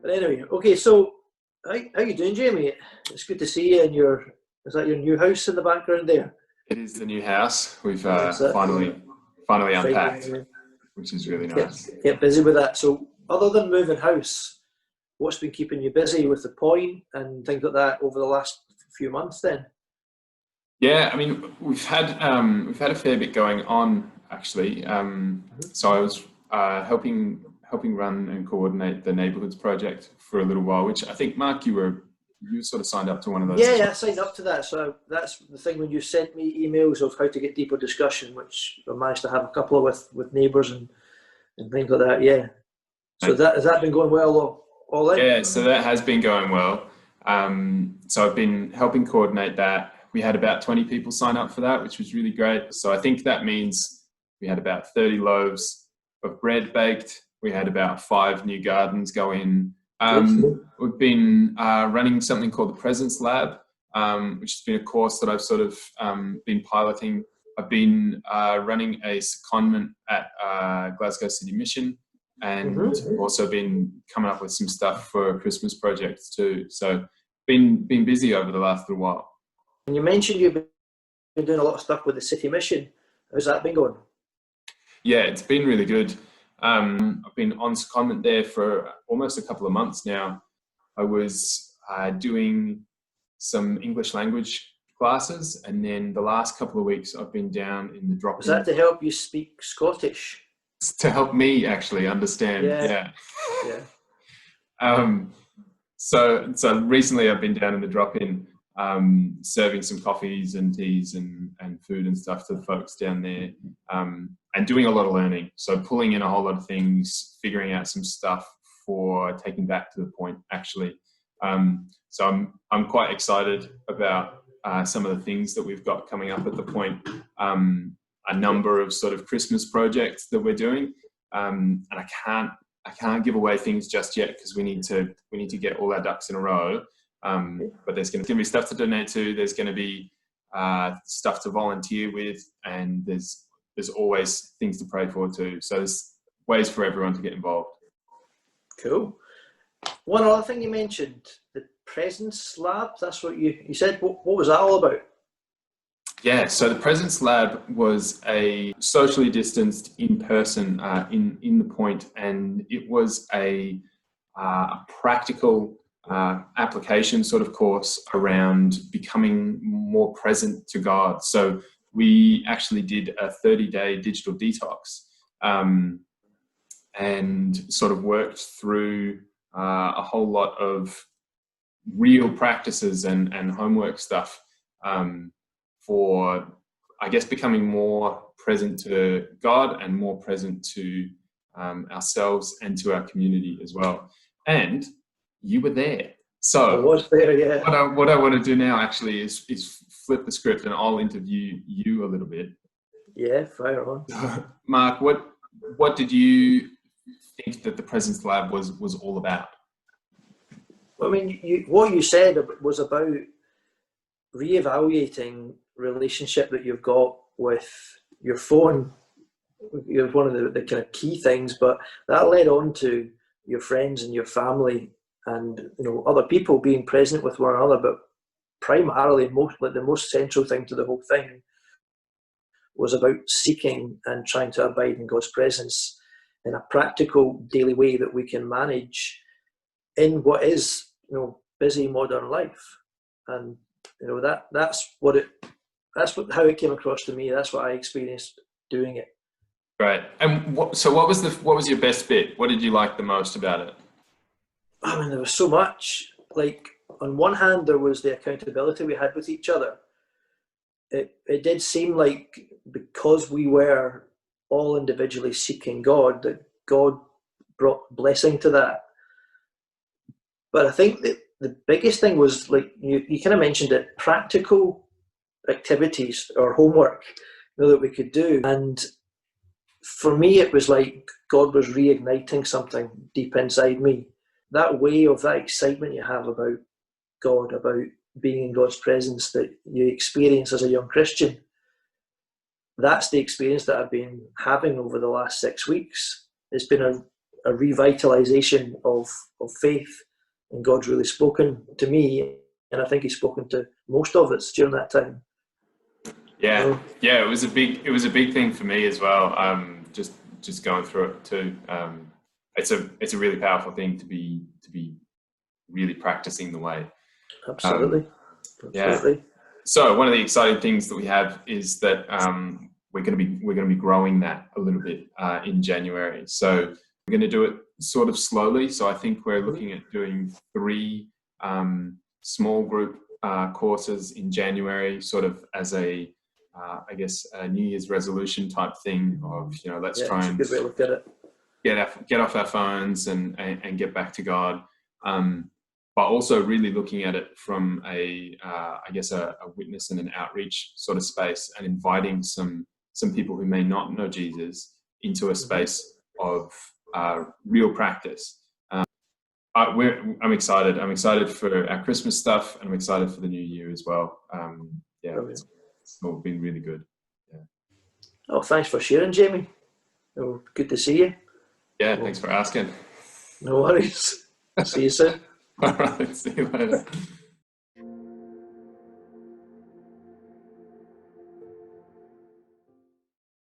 But anyway, okay, so how you doing, Jamie? It's good to see you in is that your new house in the background there? It is the new house. We've That's it. finally unpacked, Finally, which is really get, nice. get busy with that. So other than moving house, what's been keeping you busy with the point and things like that over the last few months then? Yeah, I mean, we've had a fair bit going on actually. So I was helping run and coordinate the neighbourhoods project for a little while, which I think, Mark, you sort of signed up to one of those. Yeah, I signed up to that. So that's the thing when you sent me emails of how to get deeper discussion, which I managed to have a couple of with neighbours and things like that. Yeah. So has that been going well all in? Yeah, so that has been going well. So I've been helping coordinate that. We had about 20 people sign up for that, which was really great. So I think that means we had about 30 loaves of bread baked. We had about 5 new gardens go in. We've been running something called the Presence Lab, which has been a course that I've sort of been piloting. I've been running a secondment at Glasgow City Mission, and also been coming up with some stuff for Christmas projects too. So been busy over the last little while. And you mentioned you've been doing a lot of stuff with the City Mission. How's that been going? Yeah, it's been really good. I've been on secondment there for almost a couple of months now. I was doing some English language classes, and then the last couple of weeks I've been down in the drop-in. Was that to help you speak Scottish? It's to help me actually understand. Yeah. So recently I've been down in the drop-in, serving some coffees and teas and food and stuff to the folks down there, and doing a lot of learning. So pulling in a whole lot of things, figuring out some stuff for taking back to the point actually. So I'm quite excited about some of the things that we've got coming up at the point. A number of sort of Christmas projects that we're doing, and I can't give away things just yet because we need to get all our ducks in a row. But there's going to be stuff to donate to. There's going to be stuff to volunteer with, and there's always things to pray for too. So there's ways for everyone to get involved. Cool. One other thing you mentioned, the Presence Lab. That's what you said. What was that all about? Yeah, so the Presence Lab was a socially distanced in-person in the point, and it was a practical application sort of course around becoming more present to God. So we actually did a 30-day digital detox, and sort of worked through a whole lot of real practices and homework stuff, for, I guess, becoming more present to God and more present to ourselves and to our community as well. And you were there. So I was there, yeah. What I want to do now actually is flip the script, and I'll interview you a little bit. Yeah, fire on. Mark, what did you think that the Presence Lab was all about? I mean, what you said was about reevaluating relationship that you've got with your phone. You're one of the kind of key things, but that led on to your friends and your family and other people being present with one another. But primarily, the most central thing to the whole thing was about seeking and trying to abide in God's presence in a practical daily way that we can manage in what is busy modern life. And that's how it came across to me. That's what I experienced doing it. Right. And what was your best bit? What did you like the most about it? I mean, there was so much. Like, on one hand, there was the accountability we had with each other. It did seem like, because we were all individually seeking God, that God brought blessing to that. But I think that the biggest thing was, like you kind of mentioned it, practical activities or homework that we could do. And for me, it was like God was reigniting something deep inside me. That wave, that excitement you have about God, about being in God's presence that you experience as a young Christian, that's the experience that I've been having over the last 6 weeks. It's been a a revitalization of faith, and God's really spoken to me, and I think He's spoken to most of us during that time. Yeah, yeah, it was a big thing for me as well. Just going through it too. It's a really powerful thing to be really practicing the way. Absolutely. Yeah. So one of the exciting things that we have is that we're going to be growing that a little bit in January. So we're going to do it sort of slowly. So I think we're looking at doing 3 small group courses in January, sort of as a I guess a New Year's resolution type thing of, let's try and good way to look at it. Get off our phones and get back to God. But also really looking at it from I guess a witness and an outreach sort of space, and inviting some people who may not know Jesus into a space of real practice. I'm excited. I'm excited for our Christmas stuff, and I'm excited for the new year as well. It's all been really good. Yeah. Oh, thanks for sharing, Jamie. Oh, good to see you. Yeah, thanks for asking. No worries. See you soon. All right, see you later.